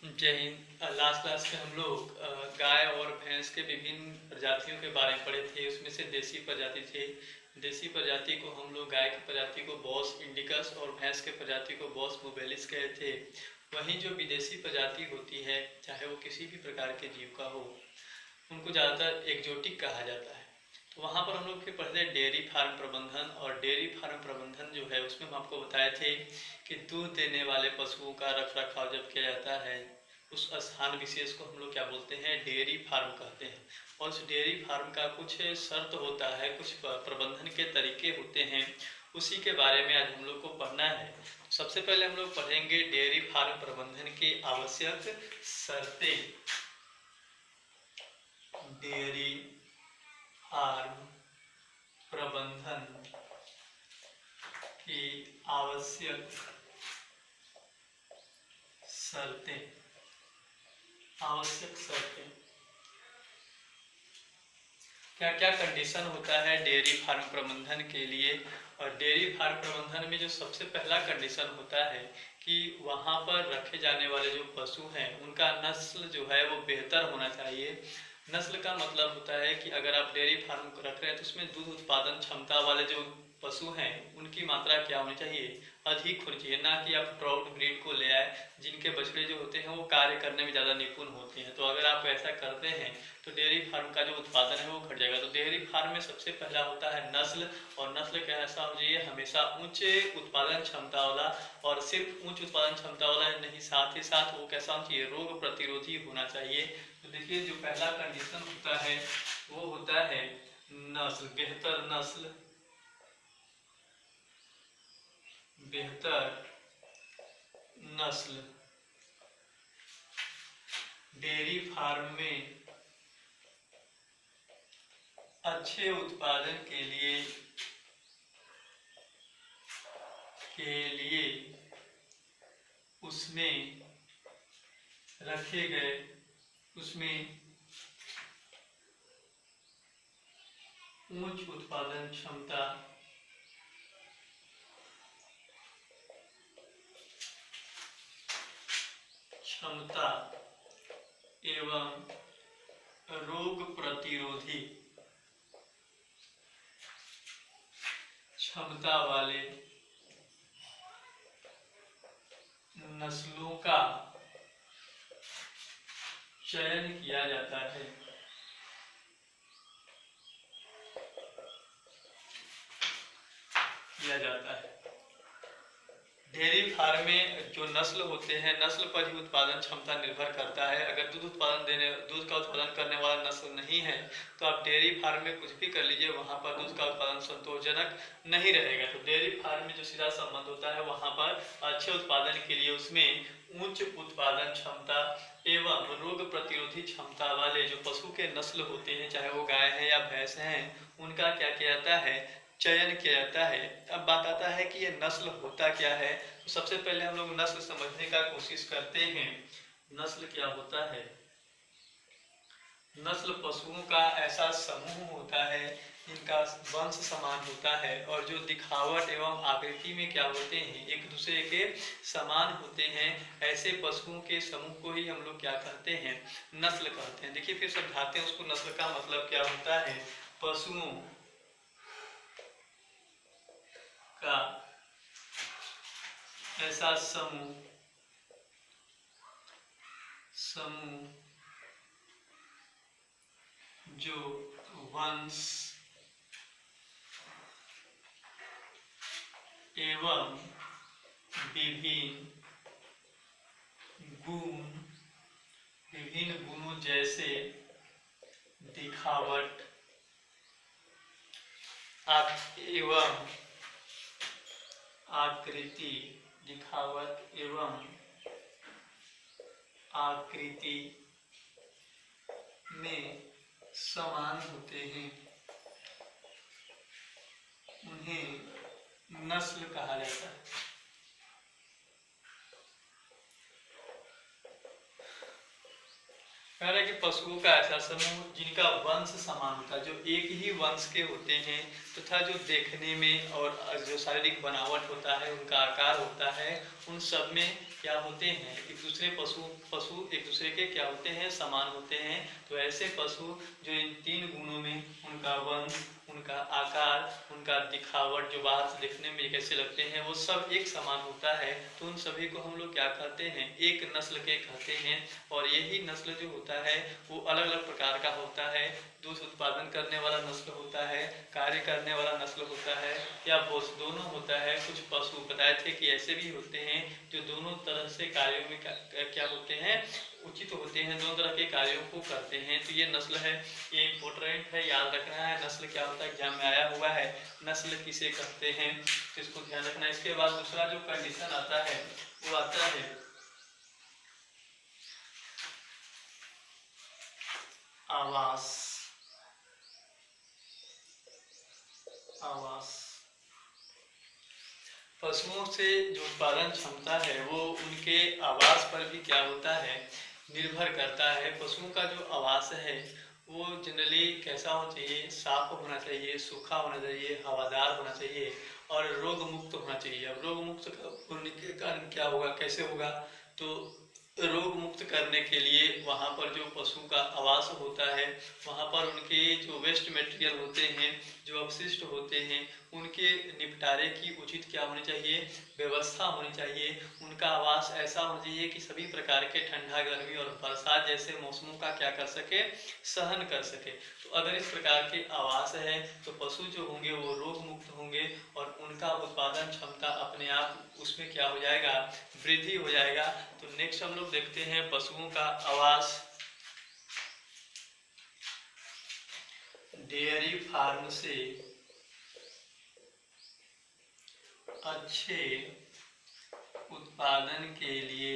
जय Hind. Last class में हम लोग गाय और भैंस के विभिन्न प्रजातियों के बारे में पढ़े थे। उसमें से देसी प्रजाति थे। देसी प्रजाति को हम लोग, गाय की प्रजाति को बॉस इंडिकस और भैंस के प्रजाति को बॉस बुबेलिस कहे थे। वहीं जो विदेशी प्रजाति होती है, चाहे वो किसी भी प्रकार के जीव का हो, उनको ज़्यादातर एक्जोटिक कहा जाता है। तो वहाँ पर हम लोग फिर पढ़ते डेयरी फार्म प्रबंधन, और डेयरी फार्म प्रबंधन जो है उसमें हम आपको बताए थे कि दूध देने वाले पशुओं का रख रखाव जब किया जाता है, उस स्थान विशेष को हम लोग क्या बोलते हैं, डेयरी फार्म कहते हैं। और उस डेयरी फार्म का कुछ शर्त होता है, कुछ प्रबंधन के तरीके होते हैं, उसी के बारे में आज हम लोग को पढ़ना है। तो सबसे पहले हम लोग पढ़ेंगे डेयरी फार्म प्रबंधन की आवश्यक शर्तें। डेयरी फार्म प्रबंधन की आवश्यक शर्तें। क्या क्या कंडीशन होता है डेयरी फार्म प्रबंधन के लिए। और डेयरी फार्म प्रबंधन में जो सबसे पहला कंडीशन होता है कि वहाँ पर रखे जाने वाले जो पशु हैं उनका नस्ल जो है वो बेहतर होना चाहिए। नस्ल का मतलब होता है कि अगर आप डेयरी फार्म रख रहे हैं तो उसमें दूध उत्पादन क्षमता वाले जो पशु हैं उनकी मात्रा क्या होनी चाहिए, अधिक होनी चाहिए। ना कि आप ट्राउट ब्रीड को ले आए जिनके बछड़े जो होते हैं वो कार्य करने में ज़्यादा निपुण होते हैं। तो अगर आप ऐसा करते हैं तो डेयरी फार्म का जो उत्पादन है वो घट जाएगा। तो डेयरी फार्म में सबसे पहला होता है नस्ल, और नस्ल कैसा होना चाहिए, हमेशा उच्च उत्पादन क्षमता वाला। और सिर्फ उच्च उत्पादन क्षमता वाला नहीं, साथ ही साथ वो कैसा होना चाहिए, रोग प्रतिरोधी होना चाहिए। तो देखिए जो पहला कंडीशन होता है वो होता है नस्ल, बेहतर नस्ल, बेहतर नस्ल। डेयरी फार्म में अच्छे उत्पादन के लिए उसमें रखे गए, उसमें उच्च उत्पादन क्षमता एवं रोग प्रतिरोधी क्षमता वाले नस्लों का चयन किया जाता है। डेयरी फार्म में जो नस्ल होते हैं, नस्ल पर ही उत्पादन क्षमता निर्भर करता है। अगर दूध का उत्पादन करने वाला नस्ल नहीं है तो आप डेयरी फार्म में कुछ भी कर लीजिए, वहाँ पर दूध का उत्पादन संतोषजनक नहीं रहेगा। तो डेयरी फार्म में जो सीधा संबंध होता है वहाँ पर अच्छे उत्पादन के लिए उसमें उच्च उत्पादन क्षमता एवं रोग प्रतिरोधी क्षमता वाले जो पशु के नस्ल होते हैं, चाहे वो गाय है या भैंस हैं, उनका क्या किया जाता है, चयन किया जाता है। अब बात आता है कि ये नस्ल होता क्या है। तो सबसे पहले हम लोग नस्ल समझने का कोशिश करते हैं। नस्ल क्या होता है, नस्ल पशुओं का ऐसा समूह होता है जिनका वंश समान होता है और जो दिखावट एवं आकृति में क्या होते हैं, एक दूसरे के समान होते हैं। ऐसे पशुओं के समूह को ही हम लोग क्या कहते हैं, नस्ल कहते हैं। देखिए फिर समझाते हैं उसको, नस्ल का मतलब क्या होता है, पशुओं का ऐसा समूह जो वंश एवं विभिन्न गुणों जैसे दिखावट एवं आकृति, दिखावट एवं आकृति में समान होते हैं, उन्हें नस्ल कहा जाता है। कह रहे कि पशुओं का ऐसा समूह जिनका वंश समान होता है, जो एक ही वंश के होते हैं तथा जो देखने में और जो शारीरिक बनावट होता है, उनका आकार होता है, उन सब में क्या होते हैं, एक दूसरे पशु एक दूसरे के क्या होते हैं, समान होते हैं। तो ऐसे पशु जो इन 3 गुणों में, उनका वंश, उनका आकार, उनका दिखावट, जो बाहर से देखने में कैसे लगते हैं, वो सब एक समान होता है। तो उन सभी को हम लोग क्या कहते हैं, एक नस्ल के कहते हैं। और यही नस्ल जो होता है वो अलग अलग प्रकार का होता है। दूध उत्पादन करने वाला नस्ल होता है, कार्य करने वाला नस्ल होता है, या बोस दोनों होता है। कुछ पशु बताए थे कि ऐसे भी होते हैं जो दोनों तरह से कार्यों में क्या होते हैं, उचित होते हैं, दोनों तरह के कार्यों को करते हैं। तो ये नस्ल है, ये इम्पोर्टेंट है, याद रखना है। नस्ल क्या होता है, एग्जाम में आया हुआ है, नस्ल किसे कहते हैं, तो इसको ध्यान रखना है। इसके बाद दूसरा जो कंडीशन आता है वो आता है आवास। पशुओं से जो उत्पादन क्षमता है वो उनके आवास पर भी क्या होता है, निर्भर करता है। पशुओं का जो आवास है वो जनरली कैसा होना चाहिए, साफ होना चाहिए, सूखा होना चाहिए, हवादार होना चाहिए और रोग मुक्त होना चाहिए। अब रोग मुक्त होने के कारण क्या होगा, कैसे होगा, तो रोग मुक्त करने के लिए वहाँ पर जो पशु का आवास होता है वहाँ पर उनके जो वेस्ट मटेरियल होते हैं, जो अपशिष्ट होते हैं, उनके निपटारे की उचित क्या होनी चाहिए, व्यवस्था होनी चाहिए। उनका आवास ऐसा होना चाहिए कि सभी प्रकार के ठंडा, गर्मी और बरसात जैसे मौसमों का क्या कर सके, सहन कर सके। तो अगर इस प्रकार के आवास है तो पशु जो होंगे वो रोग मुक्त होंगे और उनका उत्पादन क्षमता अपने आप उसमें क्या हो जाएगा, वृद्धि हो जाएगा। तो नेक्स्ट हम लोग देखते हैं पशुओं का आवास। डेयरी फार्म से अच्छे उत्पादन के लिए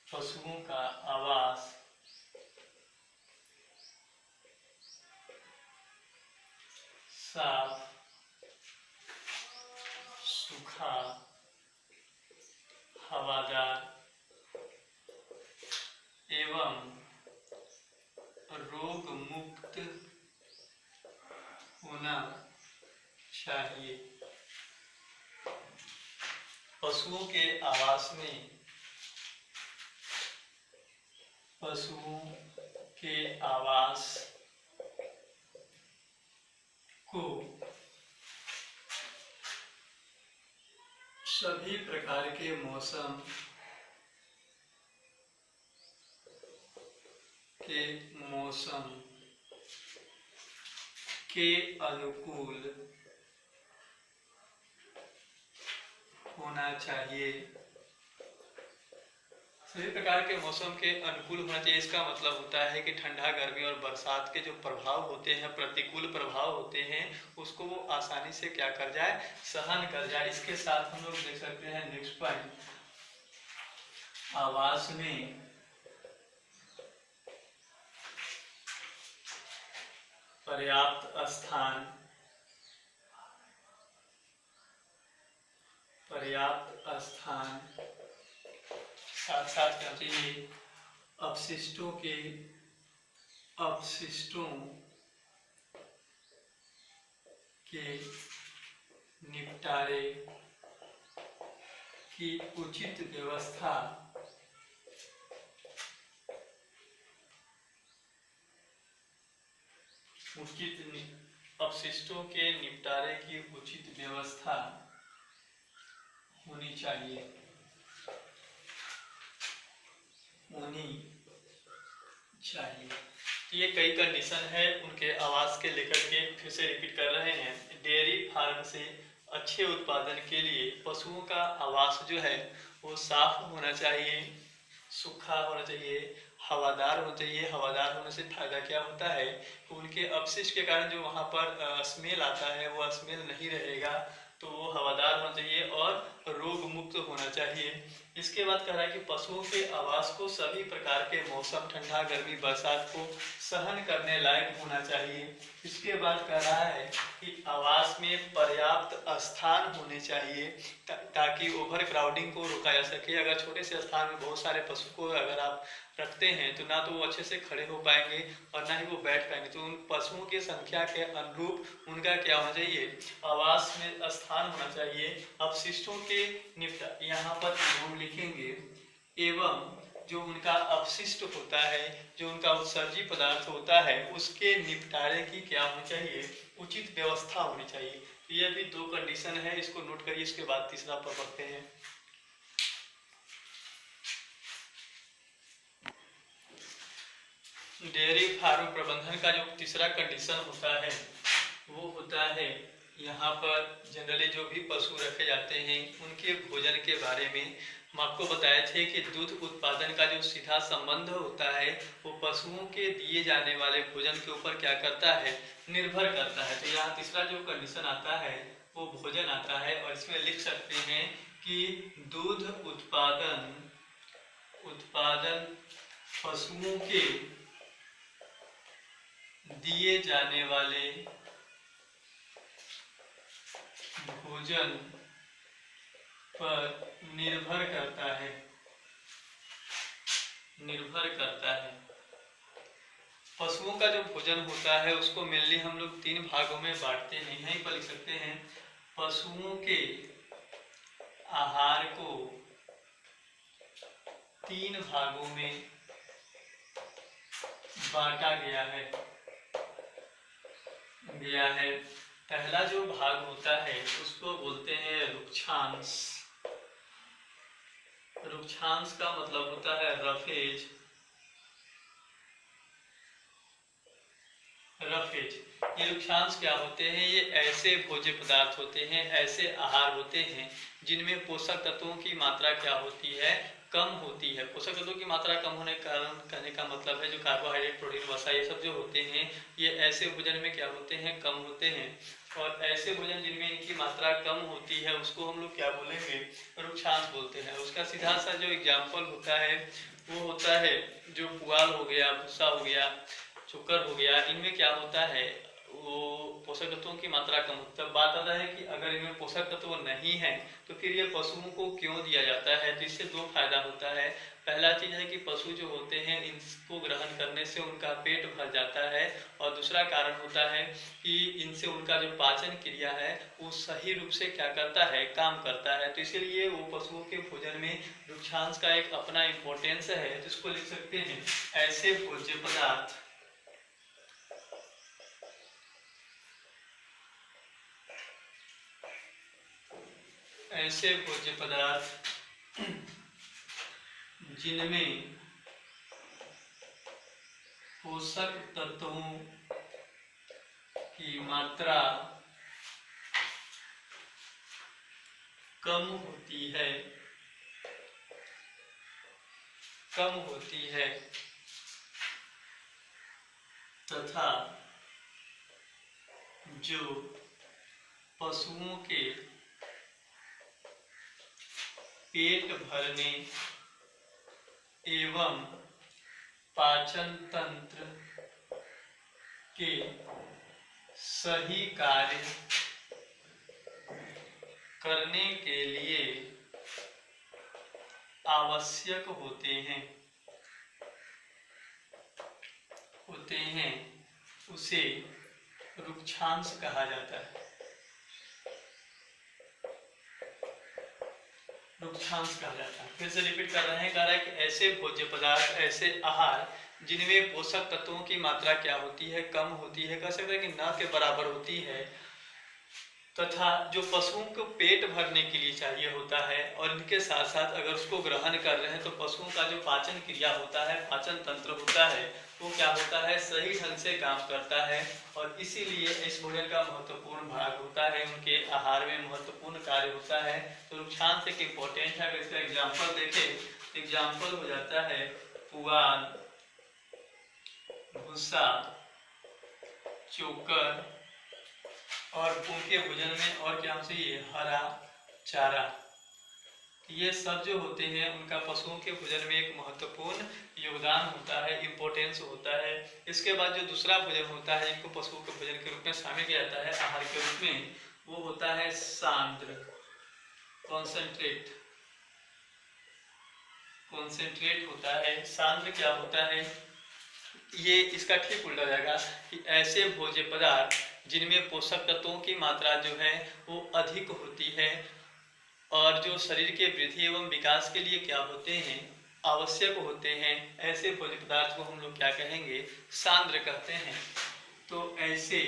पशुओं का आवास साफ, सूखा, हवादार एवं रोग मुक्त होना चाहिए। पशुओं के आवास में, पशुओं के आवास को सभी प्रकार के मौसम के अनुकूल होना चाहिए। सभी प्रकार के मौसम के अनुकूल होना चाहिए, इसका मतलब होता है कि ठंडा, गर्मी और बरसात के जो प्रभाव होते हैं, प्रतिकूल प्रभाव होते हैं, उसको वो आसानी से क्या कर जाए, सहन कर जाए। इसके साथ हम लोग देख सकते हैं नेक्स्ट पॉइंट, आवास में पर्याप्त स्थान, साथ साथ क्या चाहिए, अपशिष्टों के निपटारे की उचित व्यवस्था, अपशिष्टों के निपटारे की उचित व्यवस्था होनी चाहिए। तो ये कई कंडीशन है उनके आवास के लेकर के, फिर से रिपीट कर रहे हैं। डेयरी फार्म से अच्छे उत्पादन के लिए पशुओं का आवास जो है वो साफ होना चाहिए, सूखा होना चाहिए, हवादार होना चाहिए। हवादार होने से फायदा क्या होता है, उनके अपशिष्ट के कारण जो वहाँ पर स्मेल आता है वो स्मेल नहीं रहेगा, तो वो हवादार होना चाहिए और रोग मुक्त होना चाहिए। इसके बाद कह रहा है कि पशुओं के आवास को सभी प्रकार के मौसम, ठंडा, गर्मी, बरसात को सहन करने लायक होना चाहिए। इसके बाद कह रहा है कि आवास में पर्याप्त स्थान होने चाहिए ताकि ओवर क्राउडिंग को रोका जा सके। अगर छोटे से स्थान में बहुत सारे पशु को अगर आप रखते हैं तो ना तो वो अच्छे से खड़े हो पाएंगे और ना ही वो बैठ पाएंगे। तो उन पशुओं की संख्या के अनुरूप उनका क्या होना चाहिए, आवास में स्थान होना चाहिए। अपशिष्टों के निपटा, यहाँ पर हम लिखेंगे एवं जो उनका अपशिष्ट होता है, जो उनका उत्सर्जी पदार्थ होता है, उसके निपटारे की क्या होनी चाहिए, उचित व्यवस्था होनी चाहिए। तो ये भी दो कंडीशन है, इसको नोट करिए। इसके बाद तीसरा पर पढ़ते हैं। डेयरी फार्म प्रबंधन का जो तीसरा कंडीशन होता है वो होता है, यहाँ पर जनरली जो भी पशु रखे जाते हैं उनके भोजन के बारे में हम आपको बताए थे कि दूध उत्पादन का जो सीधा संबंध होता है वो पशुओं के दिए जाने वाले भोजन के ऊपर क्या करता है, निर्भर करता है। तो यहाँ तीसरा जो कंडीशन आता है वो भोजन आता है और इसमें लिख सकते हैं कि दूध उत्पादन पशुओं के दिए जाने वाले भोजन पर निर्भर करता है। पशुओं का जो भोजन होता है उसको मेनली हम लोग 3 भागों में बांटते हैं। यहीं पर लिख सकते हैं, पशुओं के आहार को 3 भागों में बांटा गया है। पहला जो भाग होता है उसको बोलते हैं रुक्षांश। रुक्षांश का मतलब होता है रफेज। ये रुक्षांश क्या होते हैं, ये ऐसे भोज्य पदार्थ होते हैं, ऐसे आहार होते हैं जिनमें पोषक तत्वों की मात्रा क्या होती है, कम होती है। पोषक तत्वों की मात्रा कम होने के कारण कहने का मतलब है जो कार्बोहाइड्रेट, प्रोटीन, वसा ये सब जो होते हैं ये ऐसे भोजन में क्या होते हैं, कम होते हैं। और ऐसे भोजन जिनमें इनकी मात्रा कम होती है उसको हम लोग क्या बोलेंगे, रुक्षांश बोलते हैं। उसका सीधा सा जो एग्जाम्पल होता है वो होता है जो पुआल हो गया, भूसा हो गया, चोकर हो गया, इनमें क्या होता है वो पोषक तत्वों की मात्रा कम होती है। तब बात आता है कि अगर इनमें पोषक तत्व नहीं है तो फिर ये पशुओं को क्यों दिया जाता है। तो इससे 2 फायदा होता है। पहला चीज है कि पशु जो होते हैं इनको ग्रहण करने से उनका पेट भर जाता है और दूसरा कारण होता है कि इनसे उनका जो पाचन क्रिया है वो सही रूप से क्या करता है, काम करता है। तो इसीलिए वो पशुओं के भोजन में रुक्षांश का एक अपना इम्पोर्टेंस है, जिसको लिख सकते हैं ऐसे भोज्य पदार्थ जिनमें पोषक तत्वों की मात्रा कम होती है तथा जो पशुओं के पेट भरने एवं पाचन तंत्र के सही कार्य करने के लिए आवश्यक होते हैं उसे रुक्षांश कहा जाता है। फिर से रिपीट कर रहे हैं, कह रहा है कि ऐसे भोज्य पदार्थ, ऐसे आहार जिनमें पोषक तत्वों की मात्रा क्या होती है, कम होती है, कह सकते हैं कि न के बराबर होती है, तथा जो पशुओं को पेट भरने के लिए चाहिए होता है और इनके साथ साथ अगर उसको ग्रहण कर रहे हैं तो पशुओं का जो पाचन क्रिया होता है, पाचन तंत्र होता है, वो क्या होता है, सही ढंग से काम करता है और इसीलिए इस भोजन का महत्वपूर्ण भाग होता है, उनके आहार में महत्वपूर्ण कार्य होता है। तो रुक्षांश एक इम्पोर्टेंट है। अगर इसका एग्जाम्पल देखें, एग्जाम्पल हो जाता है पुआल, भूसा, चोकर और उनके भोजन में और क्या चाहिए, हरा चारा। ये सब जो होते हैं उनका पशुओं के भोजन में एक महत्वपूर्ण योगदान होता है, इम्पोर्टेंस होता है। इसके बाद जो दूसरा भोजन होता है इनको पशुओं के भोजन के रूप में शामिल किया जाता है आहार के रूप में, वो होता है सांद्र, कॉन्सेंट्रेट। कॉन्सेंट्रेट होता है। सांद्र क्या होता है? ये इसका ठीक उल्टा जाएगा कि ऐसे भोज्य पदार्थ जिनमें पोषक तत्वों की मात्रा जो है वो अधिक होती है और जो शरीर के वृद्धि एवं विकास के लिए क्या होते हैं, आवश्यक होते हैं, ऐसे भोज्य पदार्थ को हम लोग क्या कहेंगे? सांद्र कहते हैं। तो ऐसे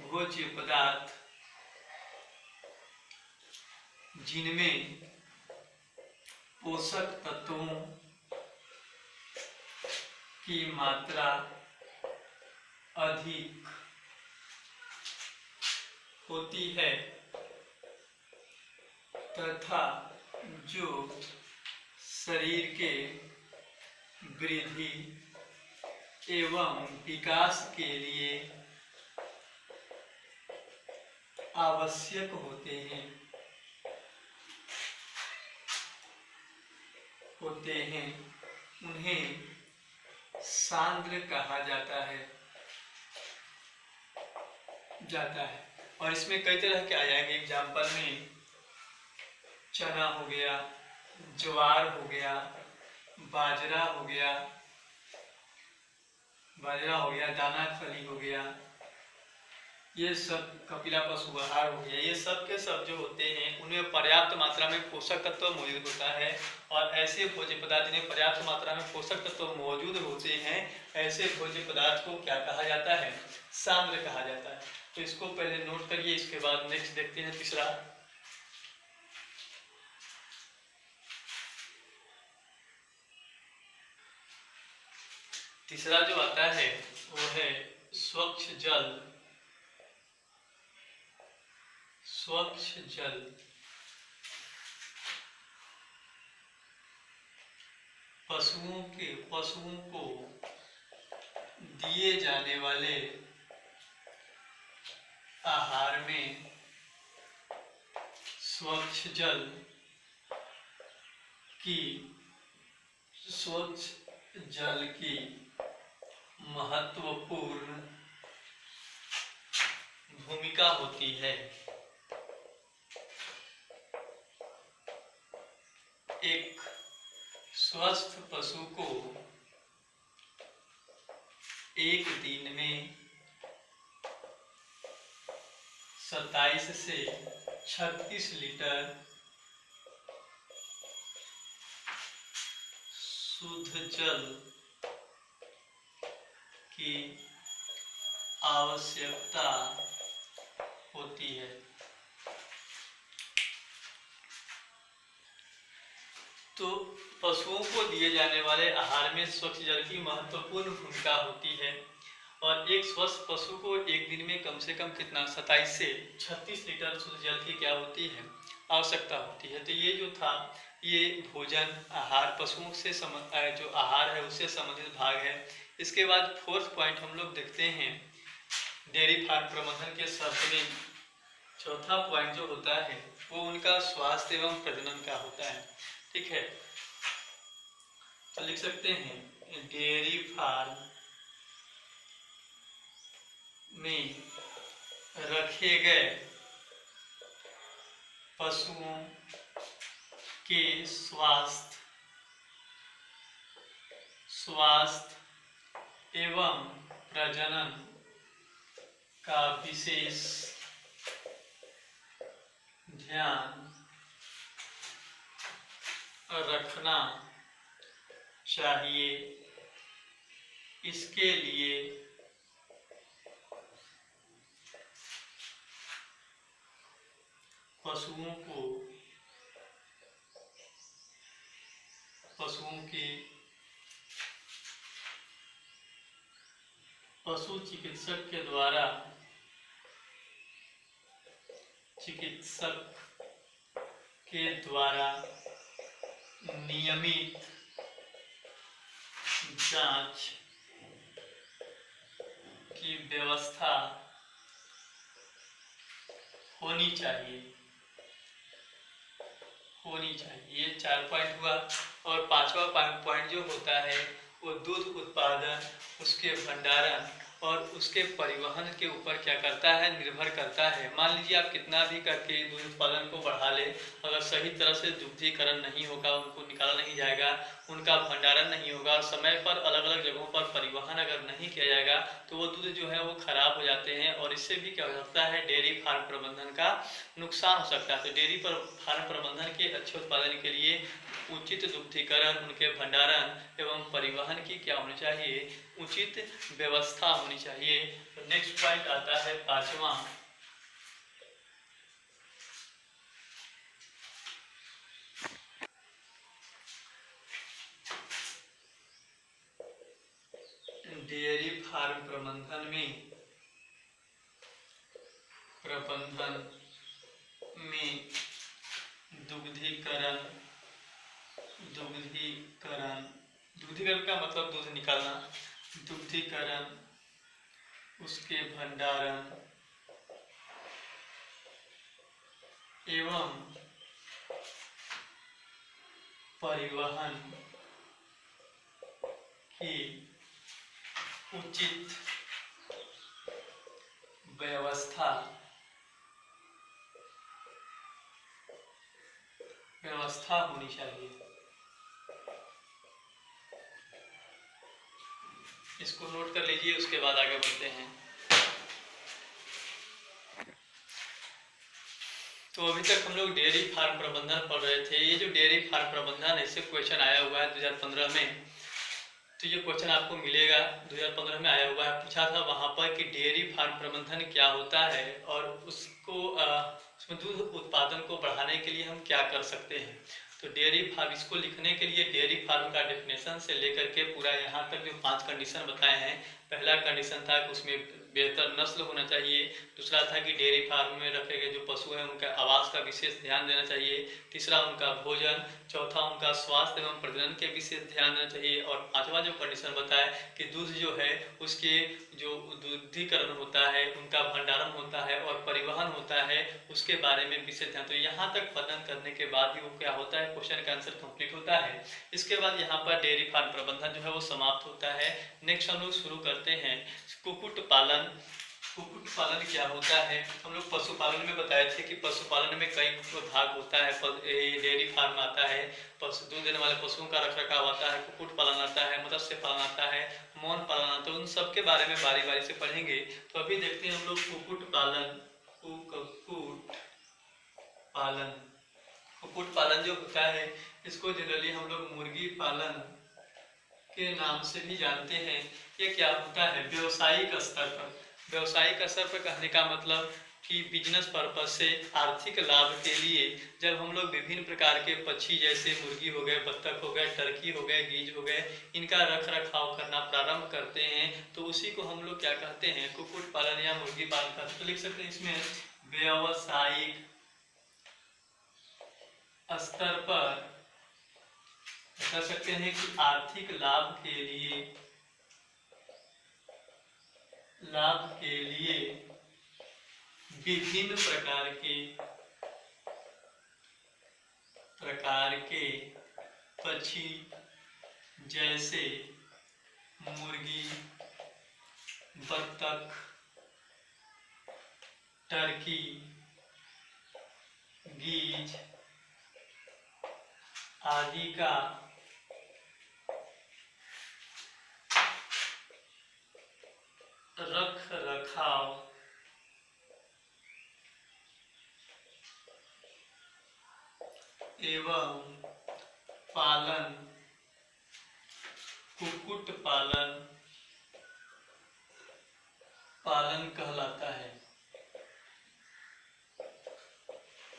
भोज्य पदार्थ जिनमें पोषक तत्वों की मात्रा अधिक होती है तथा जो शरीर के वृद्धि एवं विकास के लिए आवश्यक होते हैं उन्हें सांद्र कहा जाता है। और इसमें कई तरह के आ जाएंगे। एग्जाम्पल में चना हो गया, ज्वार हो गया, बाजरा हो गया, दाना फली हो गया, ये सब कपिला पशु आहार हो गया। ये सब के सब जो होते हैं उनमें पर्याप्त मात्रा में पोषक तत्व मौजूद होता है और ऐसे भोज्य पदार्थ जिन्हें पर्याप्त मात्रा में पोषक तत्व मौजूद होते हैं ऐसे भोज्य पदार्थ को क्या कहा जाता है? सांद्र कहा जाता है। तो इसको पहले नोट करिए, इसके बाद नेक्स्ट देखते हैं तीसरा। तीसरा जो आता है वो है स्वच्छ जल। स्वच्छ जल पशुओं को दिए जाने वाले आहार में स्वच्छ जल की महत्वपूर्ण भूमिका होती है। एक स्वस्थ पशु को एक दिन में 27 से 36 लीटर शुद्ध जल की आवश्यकता होती है। तो पशुओं को दिए जाने वाले आहार में स्वच्छ जल की महत्वपूर्ण भूमिका होती है और एक स्वस्थ पशु को एक दिन में कम से कम कितना 27 से 36 लीटर शुद्ध जल की क्या होती है? आवश्यकता होती है। तो ये जो था ये भोजन आहार पशुओं से जो आहार है उससे संबंधित भाग है। इसके बाद फोर्थ पॉइंट हम लोग देखते हैं डेयरी फार्म प्रबंधन के शब्द में चौथा पॉइंट जो होता है वो उनका स्वास्थ्य एवं प्रजनन का होता है। ठीक है, तो लिख सकते हैं डेयरी फार्म में रखे गए पशुओं के स्वास्थ्य एवं प्रजनन का विशेष ध्यान रखना चाहिए। इसके लिए पशु चिकित्सक के द्वारा नियमित जांच की व्यवस्था होनी होनी चाहिए। ये 4 पॉइंट हुआ। और 5वां पॉइंट जो होता है वो दूध उत्पादन, उसके भंडारण और उसके परिवहन के ऊपर क्या करता है, निर्भर करता है। मान लीजिए आप कितना भी करके दूध उत्पादन को बढ़ा ले, अगर सही तरह से दुग्धीकरण नहीं होगा, उनको निकाला नहीं जाएगा, उनका भंडारण नहीं होगा और समय पर अलग अलग जगहों पर परिवहन अगर नहीं किया जाएगा तो वो दूध जो है वो खराब हो जाते हैं। और इससे भी क्या हो सकता है, डेयरी फार्म प्रबंधन का नुकसान हो सकता है। तो डेयरी फार्म प्रबंधन के अच्छे उत्पादन के लिए उचित दुग्धीकरण, उनके भंडारण एवं परिवहन की क्या होनी चाहिए, उचित व्यवस्था होनी चाहिए। तो नेक्स्ट पॉइंट आता है 5वां, डेयरी फार्म प्रबंधन में दुग्धीकरण दुग्धीकरण का मतलब दूध निकालना, दुग्धीकरण, उसके भंडारण एवं परिवहन की उचित व्यवस्था होनी चाहिए। इसको नोट कर लीजिए, उसके बाद आगे बढ़ते हैं। तो अभी तक हम लोग डेयरी फार्म प्रबंधन पढ़ रहे थे। ये जो डेयरी फार्म प्रबंधन इससे क्वेश्चन आया हुआ है 2015 में। तो ये क्वेश्चन आपको मिलेगा, 2015 में आया हुआ है। पूछा था वहाँ पर कि डेयरी फार्म प्रबंधन क्या होता है और उसको उसमें दूध उत्पादन को बढ़ाने के लिए हम क्या कर सकते हैं। तो डेयरी फार्म, इसको लिखने के लिए डेयरी फार्म का डेफिनेशन से लेकर के पूरा यहाँ तक जो 5 कंडीशन बताए हैं। पहला कंडीशन था कि उसमें बेहतर नस्ल होना चाहिए। दूसरा था कि डेयरी फार्म में रखे गए जो पशु हैं उनका आवास का विशेष ध्यान देना चाहिए। तीसरा उनका भोजन। चौथा उनका स्वास्थ्य एवं प्रजनन के विशेष ध्यान देना चाहिए। और 5वां जो कंडीशन बताया कि दूध जो है उसके जो दुग्धीकरण होता है, उनका भंडारण होता है और परिवहन होता है, उसके बारे में विशेष ध्यान। तो यहाँ तक वर्णन करने के बाद ही वो क्या होता है, क्वेश्चन का आंसर कंप्लीट होता है। इसके बाद यहाँ पर डेयरी फार्म प्रबंधन जो है वो समाप्त होता है। नेक्स्ट हम लोग शुरू करते हैं कुक्कुट पालन। कुक्कुट पालन क्या होता है, हम लोग पशुपालन में बताए थे कि पशुपालन में कई भाग होता है। डेयरी फार्म आता है, पशु दूध देने वाले पशुओं का रखरखाव आता है, कुक्कुट पालन आता है, मत्स्य पालन आता है, मौन पालन आता है। उन सब के बारे में बारी बारी से पढ़ेंगे। तो अभी देखते हैं हम लोग कुक्कुट पालन। कुक्कुट पालन जो होता है इसको जनरली हम लोग मुर्गी पालन के नाम से भी जानते हैं। ये क्या होता है, व्यावसायिक स्तर पर। व्यावसायिक स्तर पर कहने का मतलब कि बिजनेस पर्पज से, आर्थिक लाभ के लिए जब हम लोग विभिन्न प्रकार के पक्षी जैसे मुर्गी हो गए, बत्तख हो गए, टर्की हो गए, गीज हो गए, इनका रख रखाव करना प्रारंभ करते हैं तो उसी को हम लोग क्या कहते हैं, कुक्कुट पालन या मुर्गी पालन कहते हैं। तो लिख सकते हैं इसमें व्यावसायिक स्तर पर कह सकते हैं कि आर्थिक लाभ के लिए विभिन्न प्रकार के पक्षी जैसे मुर्गी, बत्तख, टर्की, गीज आदि का रख रखाव एवं पालन कुक्कुट पालन कहलाता है।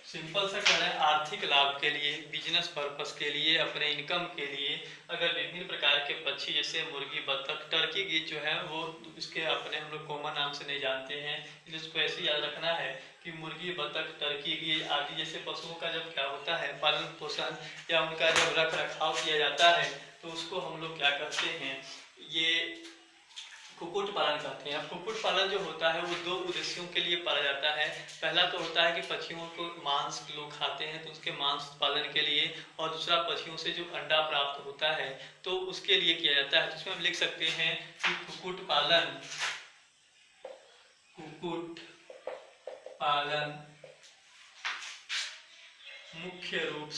सिंपल सा कह रहे हैं, आर्थिक लाभ के लिए, बिजनेस पर्पस के लिए, अपने इनकम के लिए अगर विभिन्न प्रकार के पक्षी जैसे मुर्गी, बत्तख, टर्की गीज जो है वो इसके अपने हम लोग कॉमन नाम से नहीं जानते हैं, इसलिए इसको ऐसे याद रखना है कि मुर्गी, बत्तख, टर्की गीज आदि जैसे पशुओं का जब क्या होता है पालन पोषण या उनका जब रख रखाव किया जाता है तो उसको हम लोग क्या कहते हैं, ये कुक्कुट पालन कहते हैं। अब कुक्कुट पालन जो होता है वो दो उद्देश्यों के लिए पाला जाता है। पहला तो होता है कि पक्षियों को मांस लोग खाते हैं तो उसके मांस उत्पादन के लिए, और दूसरा पक्षियों से जो अंडा प्राप्त होता है तो उसके लिए किया जाता है। तो इसमें हम लिख सकते हैं कि कुक्कुट पालन मुख्य रूप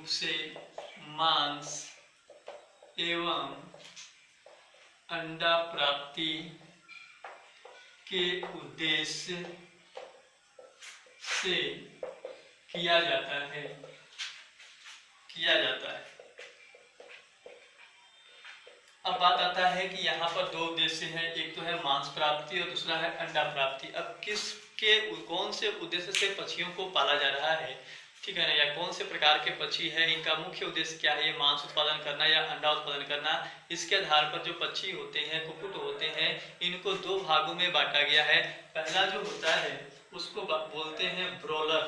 से मांस एवं अंडा प्राप्ति के उद्देश्य से किया जाता है। अब बात आता है कि यहाँ पर दो उद्देश्य हैं, एक तो है मांस प्राप्ति और दूसरा है अंडा प्राप्ति। अब कौन से उद्देश्य से पक्षियों को पाला जा रहा है, ठीक है ना, या कौन से प्रकार के पक्षी हैं, इनका मुख्य उद्देश्य क्या है, ये मांस उत्पादन करना या अंडा उत्पादन करना, इसके आधार पर जो पक्षी होते हैं, कुक्कुट होते हैं, इनको दो भागों में बांटा गया है। पहला जो होता है उसको बोलते हैं ब्रोलर।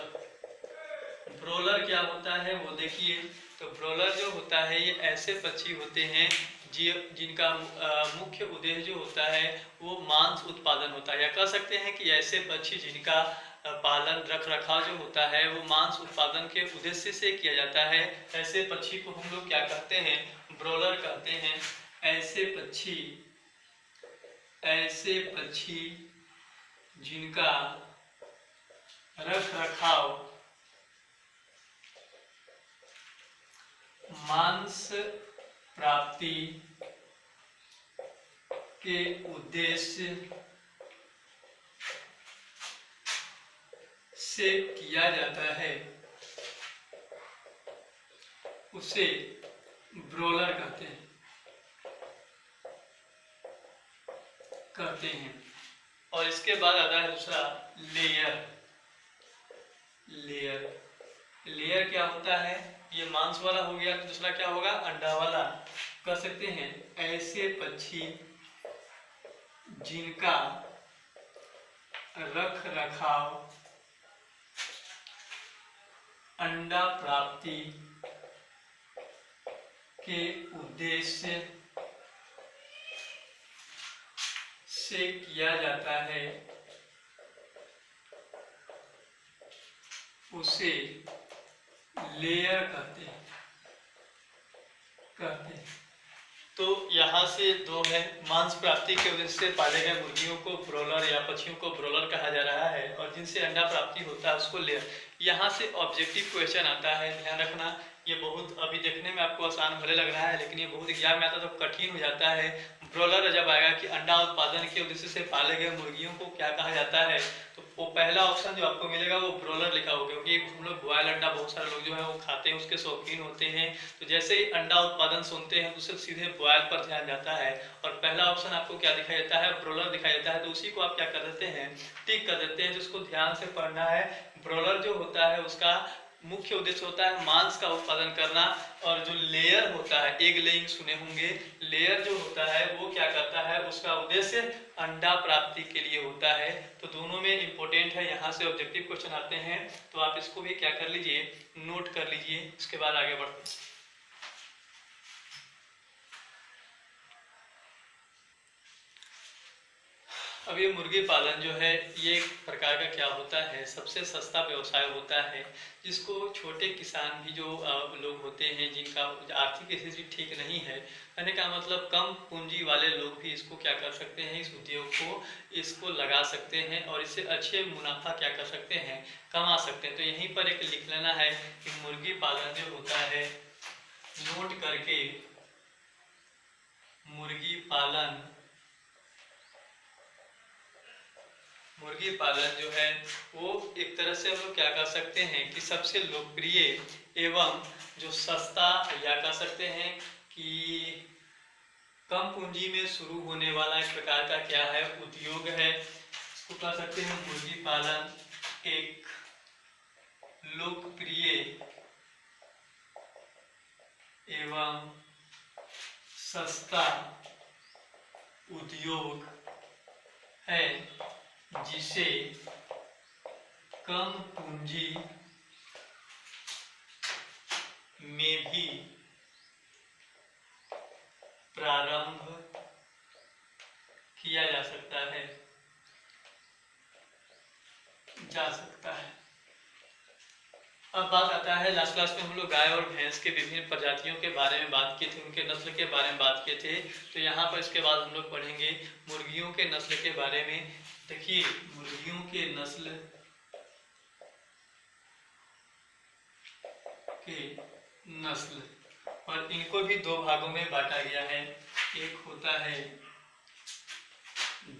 ब्रोलर क्या होता है वो देखिए, तो ब्रोलर जो होता है ये ऐसे पक्षी होते हैं जिनका मुख्य उद्देश्य जो होता है वो मांस उत्पादन होता है, या कह सकते हैं कि ऐसे पक्षी जिनका पालन रख रखाव जो होता है वो मांस उत्पादन के उद्देश्य से किया जाता है, ऐसे पक्षी को हम लोग क्या कहते हैं, ब्रोलर कहते हैं। ऐसे पक्षी जिनका रख रखाव मांस प्राप्ति के उद्देश्य से किया जाता है उसे ब्रोलर कहते हैं। और इसके बाद आता है दूसरा लेयर क्या होता है, ये मांस वाला हो गया, तो दूसरा क्या होगा, अंडा वाला। कह सकते हैं ऐसे पक्षी जिनका रख रखाव अंडा प्राप्ति के उद्देश्य से किया जाता है उसे लेयर कहते हैं। तो यहाँ से दो है, मांस प्राप्ति के उद्देश्य से पाले गए मुर्गियों को ब्रोलर या पक्षियों को ब्रोलर कहा जा रहा है, और जिनसे अंडा प्राप्ति होता है उसको लेयर। यहाँ से ऑब्जेक्टिव क्वेश्चन आता है, ध्यान रखना, ये बहुत अभी देखने में आपको आसान भले लग रहा है लेकिन ये बहुत एग्जाम में आता तो कठिन हो जाता है। ब्रोलर जब आएगा कि अंडा उत्पादन के उद्देश्य से पाले गए मुर्गियों को क्या कहा जाता है, तो वो पहला ऑप्शन जो आपको मिलेगा वो ब्रोलर लिखा होगा, क्योंकि हम लोग बॉयल अंडा बहुत सारे लोग जो है वो खाते हैं, उसके शौकीन होते हैं। तो जैसे ही अंडा उत्पादन सुनते हैं तो उससे सीधे बॉयल पर ध्यान जाता है, और पहला ऑप्शन आपको क्या दिखाई देता है, ब्रोलर दिखाई देता है। तो उसी को आप क्या कर देते हैं, टिक कर देते हैं, जिसको ध्यान से पढ़ना है। ब्रोलर जो होता है उसका मुख्य उद्देश्य होता है मांस का उत्पादन करना, और जो लेयर होता है, एग लेइंग सुने होंगे, लेयर जो होता है वो क्या करता है, उसका उद्देश्य अंडा प्राप्ति के लिए होता है। तो दोनों में इंपॉर्टेंट है, यहाँ से ऑब्जेक्टिव क्वेश्चन आते हैं, तो आप इसको भी क्या कर लीजिए, नोट कर लीजिए। इसके बाद आगे बढ़ते हैं। अब ये मुर्गी पालन जो है ये एक प्रकार का क्या होता है, सबसे सस्ता व्यवसाय होता है, जिसको छोटे किसान भी जो लोग होते हैं जिनका आर्थिक स्थिति ठीक नहीं है, कहने का मतलब कम पूंजी वाले लोग भी इसको क्या कर सकते हैं, इस उद्योग को इसको लगा सकते हैं और इससे अच्छे मुनाफा क्या कर सकते हैं, कमा सकते हैं। तो यहीं पर एक लिख लेना है कि मुर्गी पालन जो होता है, नोट करके मुर्गी पालन जो है वो एक तरह से हम लोग क्या कर सकते हैं कि सबसे लोकप्रिय एवं जो सस्ता, या कह सकते हैं कि कम पूंजी में शुरू होने वाला एक प्रकार का क्या है, उद्योग है। इसको कह सकते हैं मुर्गी पालन एक लोकप्रिय एवं सस्ता उद्योग है, जिसे कम पूंजी में भी प्रारंभ किया जा सकता है। अब बात आता है, लास्ट क्लास में हम लोग गाय और भैंस के विभिन्न प्रजातियों के बारे में बात किए थे, उनके नस्ल के बारे में बात किए थे। तो यहाँ पर इसके बाद हम लोग पढ़ेंगे मुर्गियों के नस्ल के बारे में। देखिए, मुर्गियों के नस्ल और इनको भी दो भागों में बांटा गया है। एक होता है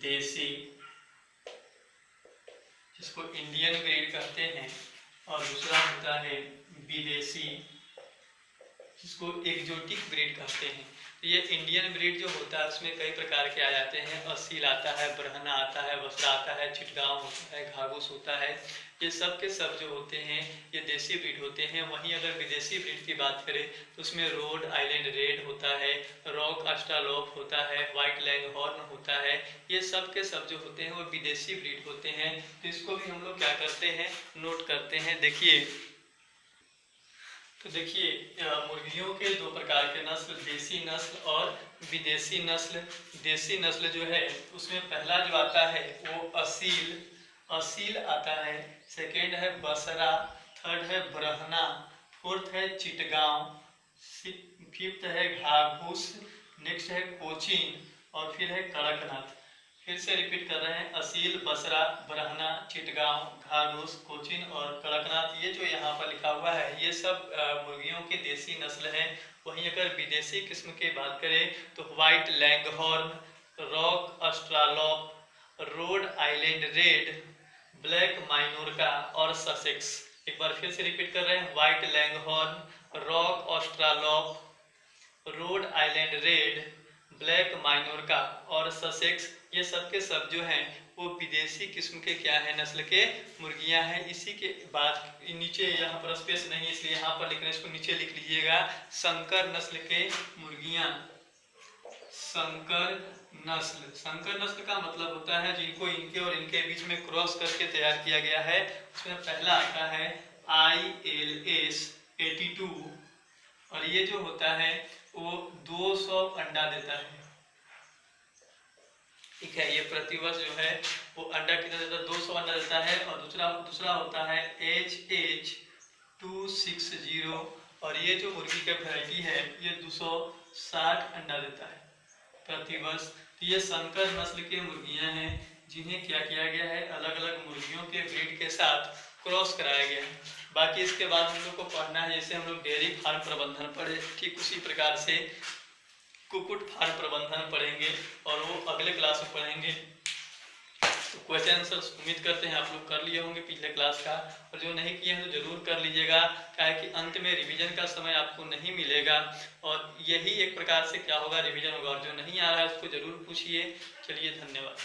देसी, जिसको इंडियन ब्रीड कहते हैं, और दूसरा होता है विदेशी, जिसको एक्जोटिक ब्रीड कहते हैं। तो ये इंडियन ब्रीड जो होता है उसमें कई प्रकार के आ जाते हैं। असील आता है, बरहना आता है, बसरा आता है, चिटगांव होता है, घाघूस होता है। ये सब के सब जो होते हैं ये देसी ब्रीड होते हैं। वहीं अगर विदेशी ब्रीड की बात करें तो उसमें रोड आइलैंड रेड होता है, रॉक ऑस्ट्रालोप होता है, व्हाइट लैंगहॉर्न होता है। ये सब के सब जो होते हैं वो विदेशी ब्रीड होते हैं। तो इसको भी हम लोग क्या करते हैं, नोट करते हैं। देखिए, तो देखिए मुर्गियों के दो प्रकार के नस्ल, देसी नस्ल और विदेशी नस्ल। देसी नस्ल जो है उसमें पहला जो आता है वो असील आता है, सेकेंड है बसरा, थर्ड है बरहना, फोर्थ है चिटगांव, फिफ्थ है घाघूस, नेक्स्ट है कोचीन और फिर है कड़कनाथ। फिर से रिपीट कर रहे हैं, असील, बसरा, बरहना, चिटगांव, घाघूस, कोचीन और कड़कनाथ। ये जो यहाँ पर लिखा हुआ है ये सब मुर्गियों की देसी नस्ल है। वहीं अगर विदेशी किस्म की बात करें तो व्हाइट लैंगहॉर्न, rock australorp, Rhode Island red, black Minorca और ससेक्स। एक बार फिर से रिपीट कर रहे हैं, व्हाइट लैंगहॉर्न, rock australorp, Rhode Island red, black Minorca और ससेक्स। ये सब के सब जो हैं वो विदेशी किस्म के क्या है, नस्ल के मुर्गियां हैं। इसी के बाद नीचे यहाँ पर स्पेस नहीं इसलिए यहाँ पर लिखना, इसको नीचे लिख लीजिएगा, संकर नस्ल के मुर्गियां। संकर नस्ल का मतलब होता है जिनको इनके और इनके बीच में क्रॉस करके तैयार किया गया है। उसमें पहला आता है ILS 82 और ये जो होता है वो 200 अंडा देता है। ठीक है, ये प्रतिवर्ष जो है वो अंडा कितना देता है, 200 अंडा देता है। और दूसरा होता है HH 260 और ये जो मुर्गी का वैरायटी है ये 260 अंडा देता है प्रतिवर्ष। तो ये संकर नस्ल के मुर्गियां हैं जिन्हें क्या किया गया है, अलग अलग मुर्गियों के ब्रीड के साथ क्रॉस कराया गया है। बाकी इसके बाद हम लोग को पढ़ना है, जैसे हम लोग डेयरी फार्म प्रबंधन पढ़े ठीक उसी प्रकार से कुक्कुट फार्म प्रबंधन पढ़ेंगे और वो अगले क्लास में पढ़ेंगे। तो क्वेश्चन आंसर उम्मीद करते हैं आप लोग कर लिए होंगे पिछले क्लास का, और जो नहीं किए हैं तो जरूर कर लीजिएगा, क्या कि अंत में रिवीजन का समय आपको नहीं मिलेगा और यही एक प्रकार से क्या होगा, रिवीजन होगा। और जो नहीं आ रहा है उसको जरूर पूछिए। चलिए, धन्यवाद।